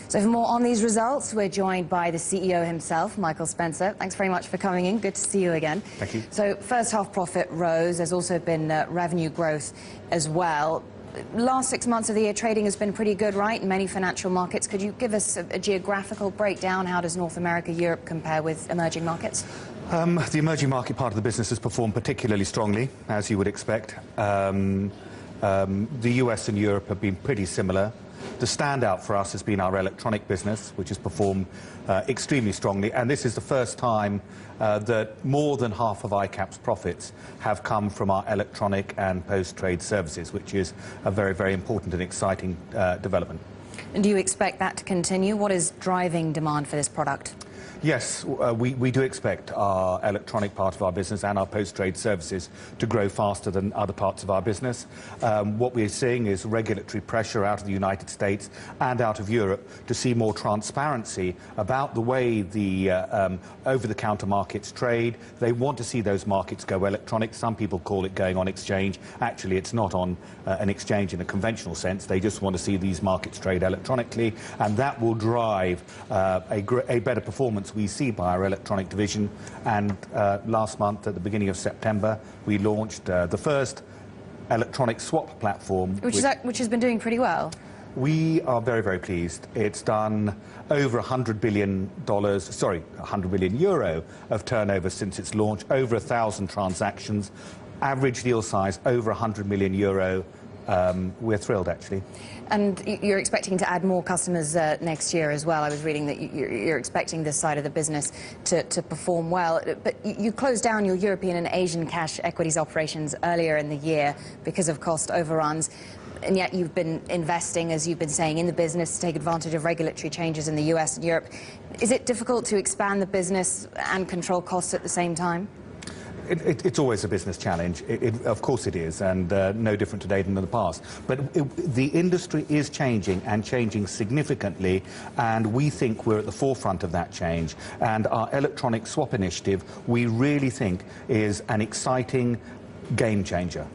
So for more on these results, we're joined by the CEO himself, Michael Spencer. Thanks very much for coming in. Good to see you again. Thank you. So first half profit rose. There's also been revenue growth as well. Last 6 months of the year, trading has been pretty good, right, in many financial markets. Could you give us a geographical breakdown? How does North America, Europe compare with emerging markets? The emerging market part of the business has performed particularly strongly, as you would expect. The US and Europe have been pretty similar. The standout for us has been our electronic business, which has performed extremely strongly. And this is the first time that more than half of ICAP's profits have come from our electronic and post-trade services, which is a very, very important and exciting development. And do you expect that to continue? What is driving demand for this product? Yes, we do expect our electronic part of our business and our post-trade services to grow faster than other parts of our business. What we're seeing is regulatory pressure out of the United States and out of Europe to see more transparency about the way the over-the-counter markets trade. They want to see those markets go electronic. Some people call it going on exchange. Actually, it's not on an exchange in a conventional sense. They just want to see these markets trade electronically, and that will drive a better performance we see by our electronic division. And last month, at the beginning of September, we launched the first electronic swap platform. Which has been doing pretty well. We are very, very pleased. It's done over $100 billion, sorry, 100 billion euro of turnover since its launch, over 1,000 transactions, average deal size over 100 million euro. We're thrilled, actually. And you're expecting to add more customers next year as well. I was reading that you're expecting this side of the business to perform well. But you closed down your European and Asian cash equities operations earlier in the year because of cost overruns. And yet you've been investing, as you've been saying, in the business to take advantage of regulatory changes in the US and Europe. Is it difficult to expand the business and control costs at the same time? It's always a business challenge. Of course it is, and no different today than in the past. But the industry is changing, and changing significantly, and we think we're at the forefront of that change. And our electronic swap initiative, we really think, is an exciting game changer.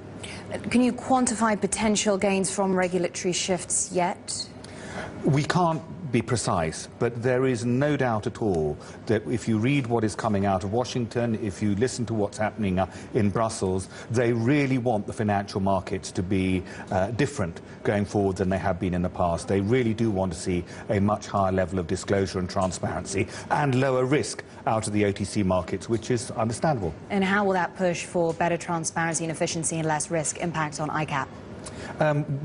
Can you quantify potential gains from regulatory shifts yet? We can't be precise, but there is no doubt at all that if you read what is coming out of Washington, if you listen to what's happening in Brussels, they really want the financial markets to be different going forward than they have been in the past. They really do want to see a much higher level of disclosure and transparency and lower risk out of the OTC markets, which is understandable. And how will that push for better transparency and efficiency and less risk impact on ICAP?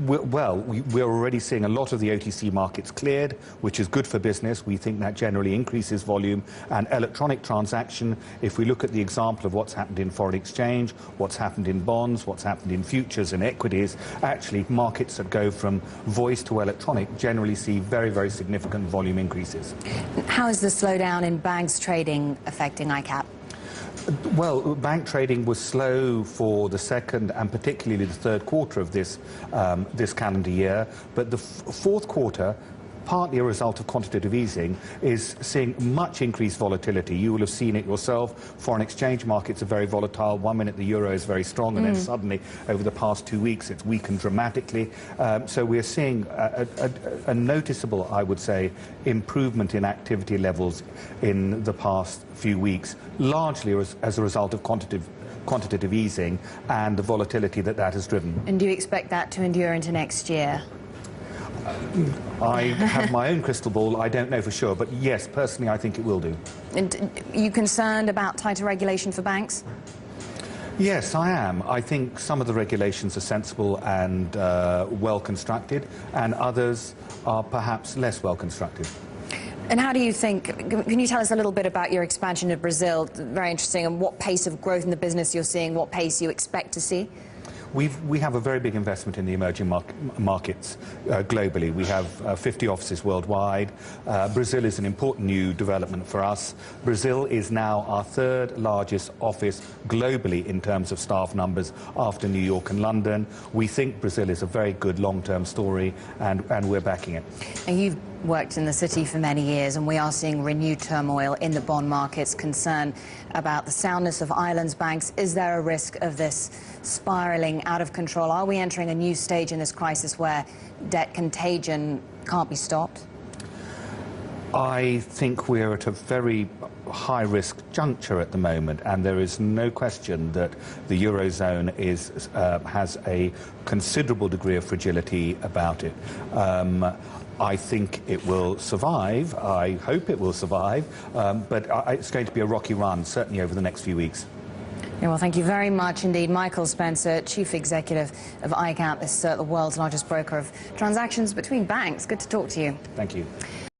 We're already seeing a lot of the OTC markets cleared, which is good for business. We think that generally increases volume and electronic transaction. If we look at the example of what's happened in foreign exchange, what's happened in bonds, what's happened in futures and equities, actually markets that go from voice to electronic generally see very, very significant volume increases. How is the slowdown in banks trading affecting ICAP? Well, bank trading was slow for the second and particularly the third quarter of this calendar year, but the fourth quarter, partly a result of quantitative easing, is seeing much increased volatility. You will have seen it yourself. Foreign exchange markets are very volatile. 1 minute the euro is very strong, and then suddenly, over the past 2 weeks, it's weakened dramatically. So we're seeing a noticeable, I would say, improvement in activity levels in the past few weeks, largely as a result of quantitative easing and the volatility that has driven. And do you expect that to endure into next year? I have my own crystal ball. I don't know for sure, but yes, personally, I think it will do. And are you concerned about tighter regulation for banks? Yes, I am. I think some of the regulations are sensible and well constructed, and others are perhaps less well constructed. And how do you think, can you tell us a little bit about your expansion to Brazil? Very interesting. And what pace of growth in the business you're seeing, what pace you expect to see? We have a very big investment in the emerging markets globally. We have 50 offices worldwide. Brazil is an important new development for us. Brazil is now our third largest office globally in terms of staff numbers after New York and London. We think Brazil is a very good long-term story, and we're backing it. And you've worked in the city for many years, and we are seeing renewed turmoil in the bond markets, concern about the soundness of Ireland's banks. Is there a risk of this spiraling out of control? Are we entering a new stage in this crisis where debt contagion can't be stopped? I think we're at a very high-risk juncture at the moment, and there is no question that the Eurozone has a considerable degree of fragility about it. I think it will survive. I hope it will survive, but it's going to be a rocky run, certainly over the next few weeks. Yeah, well, thank you very much indeed. Michael Spencer, Chief Executive of ICAP, this is the world's largest broker of transactions between banks. Good to talk to you. Thank you.